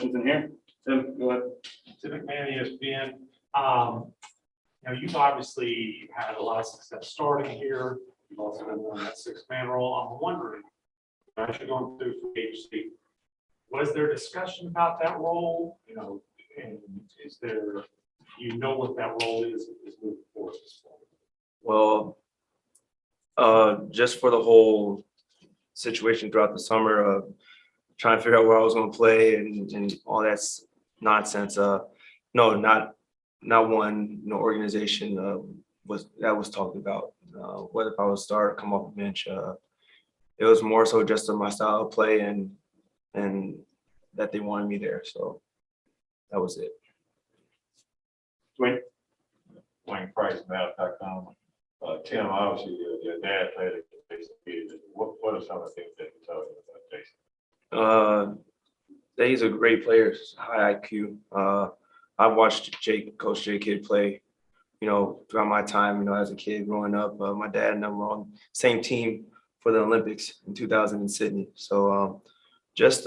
questions in here. Tim, go ahead. Tim McMahon, ESPN. You've obviously had a lot of success starting here. You've also been on that six-man role. I'm wondering, as you're going through free agency, was there discussion about that role? And is there, what that role is moving forward? Well, just for the whole situation throughout the summer, trying to figure out where I was going to play and all that's nonsense. No, not one organization was talked about. Whether if I would start or come off the bench, it was more so just my style of play and that they wanted me there. So that was it. Dwayne. Wayne Price, Mavs.com. Tim, obviously your dad played at Jason. What are some of the things that you tell you about Jason? That he's a great player, high IQ. I've watched Coach J Kidd play, throughout my time, as a kid growing up. My dad and I were on the same team for the Olympics in 2000 in Sydney. So just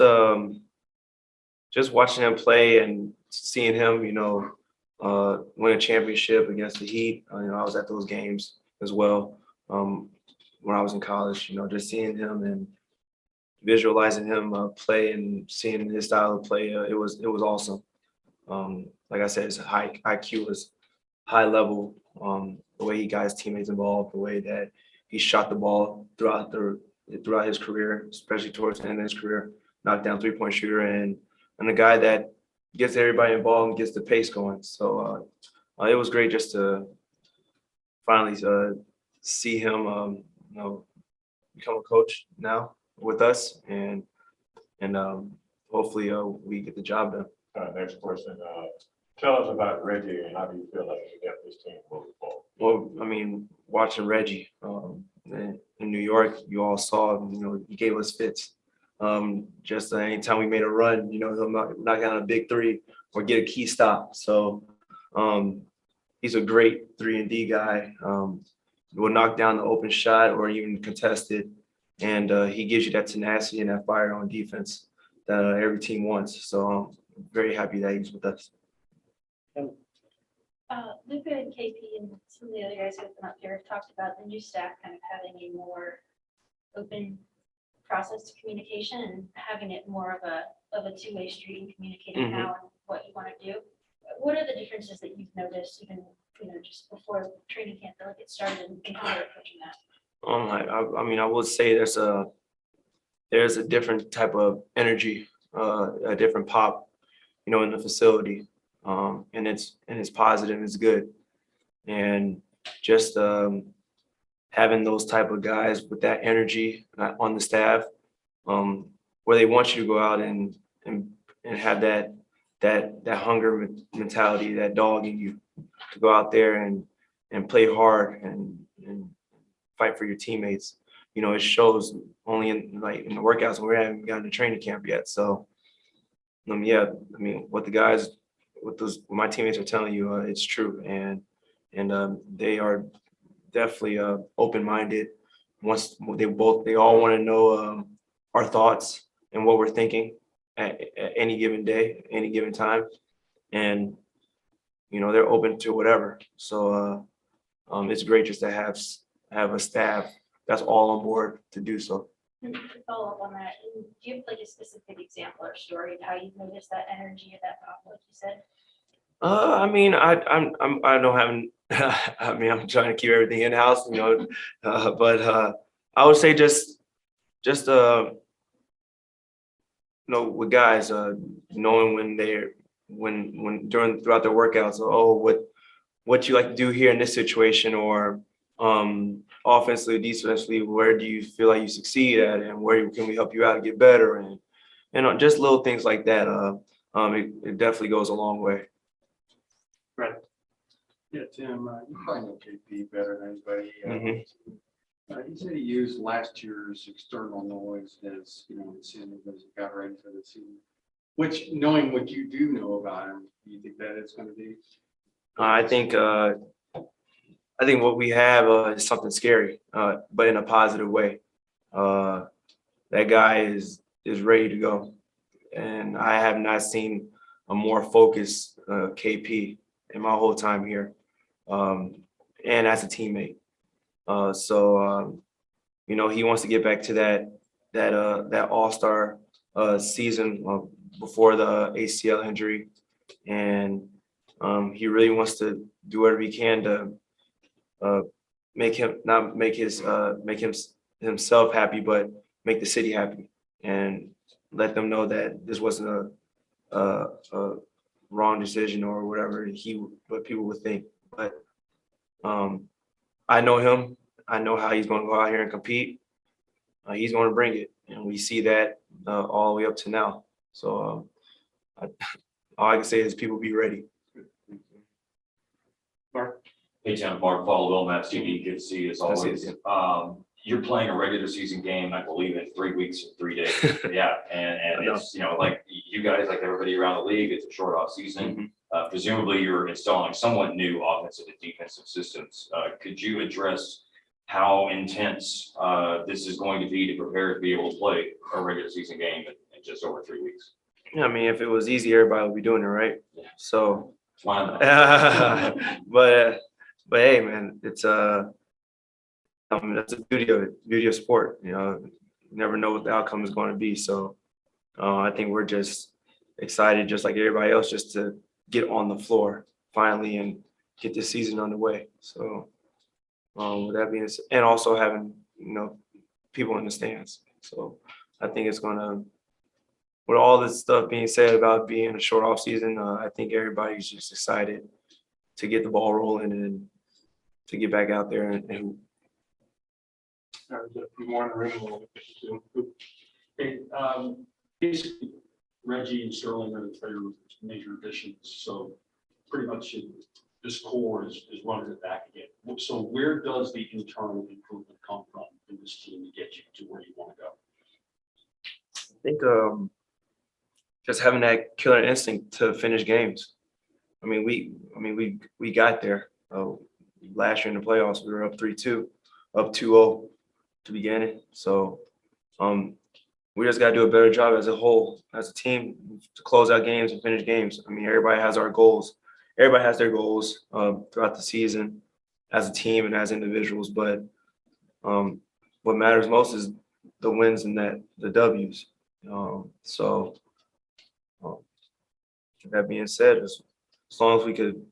watching him play and seeing him, win a championship against the Heat. I was at those games as well when I was in college. Just seeing him and visualizing him play and seeing his style of play, it was awesome. Like I said, his high IQ was high level. The way he got his teammates involved, the way that he shot the ball throughout his career, especially towards the end of his career, knocked down 3-point shooter and the guy that gets everybody involved and gets the pace going. So it was great just to finally see him, become a coach now with us, and hopefully we get the job done. Next question. Tell us about Reggie and how do you feel like you got this team moving forward? Well, watching Reggie in New York, you all saw, he gave us fits. Just anytime we made a run, he'll knock down a big three or get a key stop. So he's a great 3-and-D guy. Will knock down the open shot or even contested, and he gives you that tenacity and that fire on defense that every team wants. So I'm very happy that he's with us. Luka and KP and some of the other guys who have been up here have talked about the new staff kind of having a more open process to communication and having it more of a two-way street and communicating how and what you want to do. What are the differences that you've noticed, even just before training camp, that it started and how they're approaching that? I would say there's a different type of energy, a different pop, in the facility, and it's positive, it's good, and just having those type of guys with that energy on the staff, where they want you to go out and have that hunger mentality, that dog in you, to go out there and play hard and fight for your teammates. It shows only in the workouts when we haven't gotten to training camp yet. So, what my teammates are telling you, it's true, and they are definitely open-minded. Once they all want to know our thoughts and what we're thinking at any given day, any given time, and they're open to whatever. So it's great just to have a staff that's all on board to do so. And to follow up on that, do you have a specific example or story of how you've noticed that energy at that pop, like you said? I don't have. I'm trying to keep everything in house, but I would say just with guys, knowing throughout their workouts, what you like to do here in this situation, or offensively, defensively, where do you feel like you succeed at, and where can we help you out and get better, and just little things like that. It definitely goes a long way. Right. Yeah, Tim, you probably know KP better than anybody. Mhm. He said he used last year's external noise as, incentive as he got ready for the season. Which, knowing what you do know about him, do you think that it's going to be? I think what we have is something scary, but in a positive way. That guy is ready to go. and I have not seen a more focused KP in my whole time here, and as a teammate. You know, he wants to get back to that All-Star season before the ACL injury, and he really wants to do whatever he can to make himself happy, but make the city happy, and let them know that this wasn't a wrong decision or whatever what people would think. But I know him. I know how he's going to go out here and compete. He's going to bring it, and we see that all the way up to now. So all I can say is people be ready. Mark, Hey, Tim, Mark Followill, Mavs TV, good to see you as Good to see always. you. You're playing a regular season game, I believe, in 3 weeks and 3 days. Yeah, and it's, you know, like you guys, like everybody around the league, it's a short off season. Presumably you're installing somewhat new offensive and defensive systems. Could you address how intense this is going to be to prepare to be able to play a regular season game in just over 3 weeks? Yeah, I mean, if it was easy, everybody would be doing it, right? Yeah. So, Why not? but hey, man, it's that's the beauty of sport. You know, you never know what the outcome is going to be. So, I think we're just excited, just like everybody else, just to get on the floor finally and get this season underway. So, with that being said, and also having, you know, people in the stands. So, I think it's gonna. With all this stuff being said about being a short off season, I think everybody's just excited to get the ball rolling and to get back out there and hoop. there's a few more in the room. Hey, basically Reggie and Sterling are their major additions, so pretty much this core is running it back again. So where does the internal improvement come from in this team to get you to where you want to go? I think just having that killer instinct to finish games. I mean, we got there. Last year in the playoffs, we were up 3-2, up 2-0 to begin it. So we just got to do a better job as a whole, as a team, to close out games and finish games. I mean, everybody has our goals. Everybody has their goals throughout the season as a team and as individuals. But what matters most is the wins and the W's. That being said, as long as we could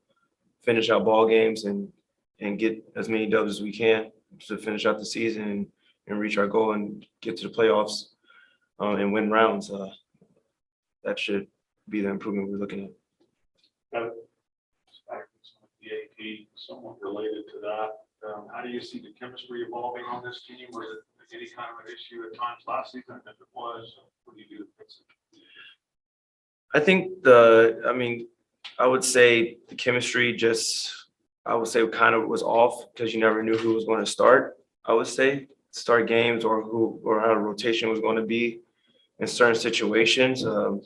finish our ball games and get as many W's as we can to finish out the season and reach our goal and get to the playoffs and win rounds, that should be the improvement we're looking at. The AP, somewhat related to that. How do you see the chemistry evolving on this team? Was it any kind of an issue at times last season? If it was, what do you do to fix it? I think I would say the chemistry kind of was off because you never knew who was going to start. I would say start games or how the rotation was going to be in certain situations. But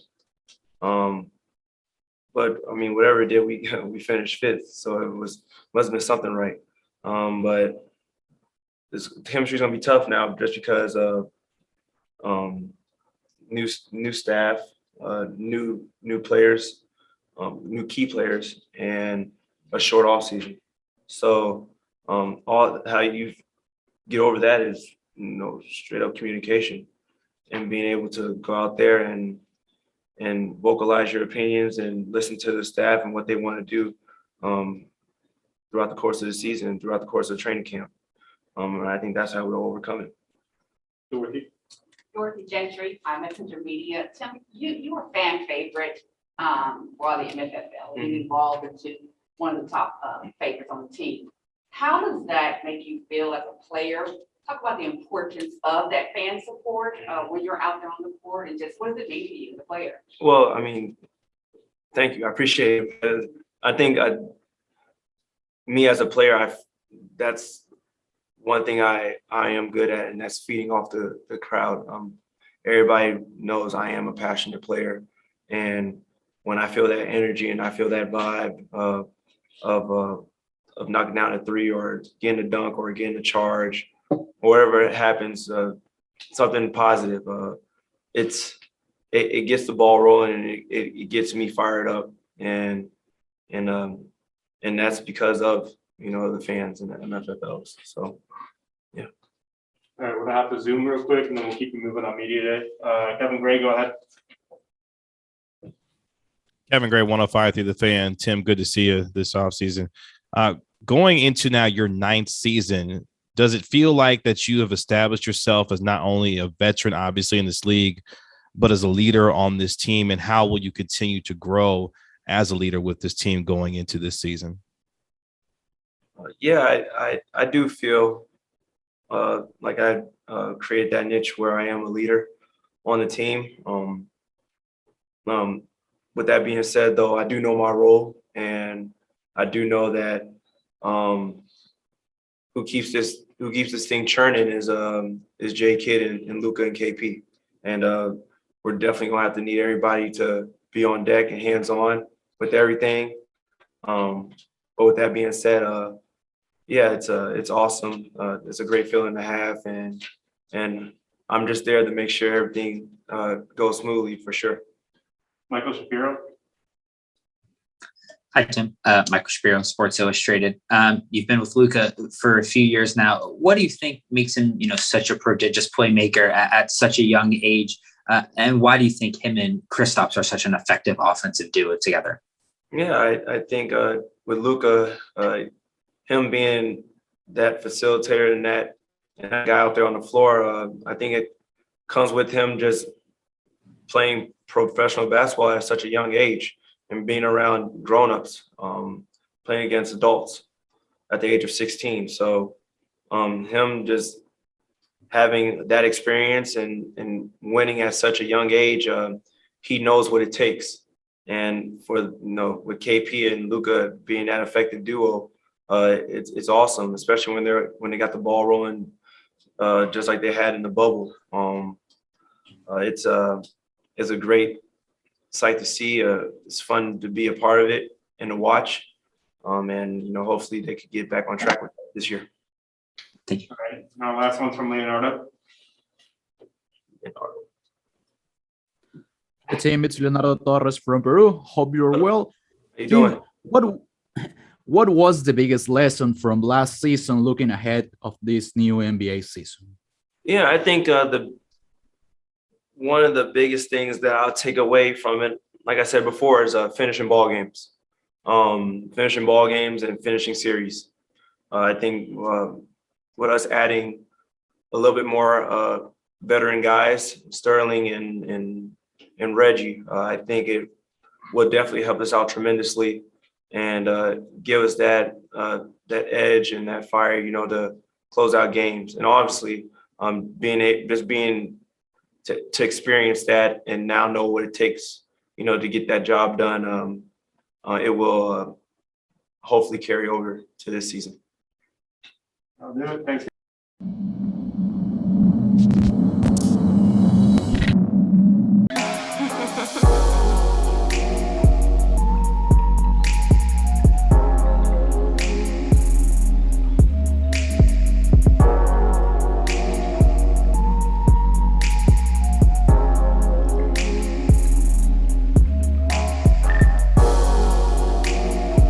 I mean, whatever it did, we finished fifth, so it must have been something right. But this chemistry is going to be tough now just because of new staff. New players, new key players, and a short off season. So all how you get over that is straight up communication and being able to go out there and vocalize your opinions and listen to the staff and what they want to do throughout the course of the season, throughout the course of the training camp. And I think that's how we'll overcome it. Dorothy Gentry, I'm Messenger Media. Tim, you were a fan favorite while the MFFL. You evolved into one of the top favorites on the team. How does that make you feel as a player? Talk about the importance of that fan support when you're out there on the court, and just what does it mean to you as a player? Well, I mean, thank you. I appreciate it. I think me as a player, that's one thing I am good at, and that's feeding off the crowd. Everybody knows I am a passionate player, and when I feel that energy and I feel that vibe of knocking down a three or getting a dunk or getting a charge, or wherever it happens, something positive. It's it gets the ball rolling and it gets me fired up. And that's because of, the fans and the MFFLs. So, yeah. All right, we're gonna have to zoom real quick and then we'll keep you moving on media day. Kevin Gray, go ahead. Kevin Gray, 105 through the Fan. Tim, good to see you this offseason. Going into now your 9th season, does it feel like that you have established yourself as not only a veteran, obviously, in this league, but as a leader on this team? And how will you continue to grow as a leader with this team going into this season? Yeah, I do feel like I created that niche where I am a leader on the team. With that being said, though, I do know my role, and I do know that who keeps this thing churning is J Kidd and Luka and KP, and we're definitely gonna have to need everybody to be on deck and hands on with everything. But with that being said, yeah, it's awesome. It's a great feeling to have, and I'm just there to make sure everything goes smoothly for sure. Michael Shapiro. Hi, Tim. Michael Shapiro, Sports Illustrated. You've been with Luka for a few years now. What do you think makes him, such a prodigious playmaker at such a young age? And why do you think him and Kristaps are such an effective offensive duo together? Yeah, I think with Luka, him being that facilitator and that guy out there on the floor, I think it comes with him just playing professional basketball at such a young age and being around grown-ups, playing against adults at the age of 16. So him just having that experience and winning at such a young age, he knows what it takes. And for, with KP and Luka being that effective duo, it's awesome, especially when they got the ball rolling, just like they had in the bubble. It's a great sight to see. It's fun to be a part of it and to watch. And hopefully they could get back on track with that this year. Thank you. All right, now last one's from Leonardo. Hey team, it's Leonardo Torres from Peru. Hope you're well. How you doing? What was the biggest lesson from last season looking ahead of this new NBA season? Yeah, I think one of the biggest things that I'll take away from it, like I said before, is finishing ball games. Finishing ball games and finishing series. I think with us adding a little bit more veteran guys, Sterling and Reggie, I think it will definitely help us out tremendously and give us that edge and that fire, to close out games. And obviously, being to experience that and now know what it takes, to get that job done. It will hopefully carry over to this season. I'll do it. Thanks.